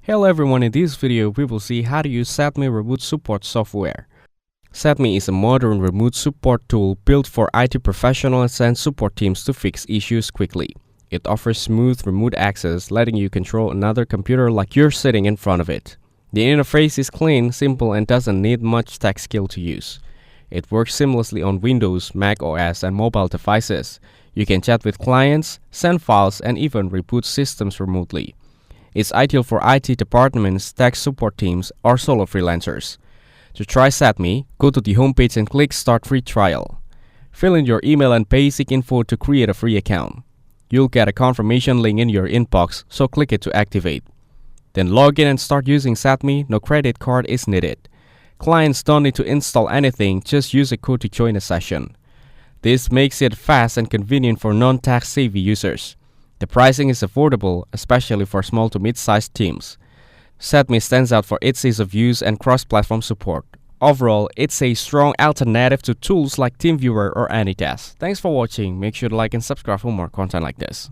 Hello everyone, in this video we will see how to use SetMe Remote Support Software. SetMe is a modern remote support tool built for IT professionals and support teams to fix issues quickly. It offers smooth remote access, letting you control another computer like you're sitting in front of it. The interface is clean, simple, and doesn't need much tech skill to use. It works seamlessly on Windows, Mac OS, and mobile devices. You can chat with clients, send files, and even reboot systems remotely. It's ideal for IT departments, tech support teams, or solo freelancers. To try SetMe, go to the homepage and click Start Free Trial. Fill in your email and basic info to create a free account. You'll get a confirmation link in your inbox, so click it to activate. Then log in and start using SetMe. No credit card is needed. Clients don't need to install anything, just use a code to join a session. This makes it fast and convenient for non-tech savvy users. The pricing is affordable, especially for small to mid-sized teams. SetMe stands out for its ease of use and cross-platform support. Overall, it's a strong alternative to tools like Teamviewer or Anytask. Thanks for watching. Make sure to like and subscribe for more content like this.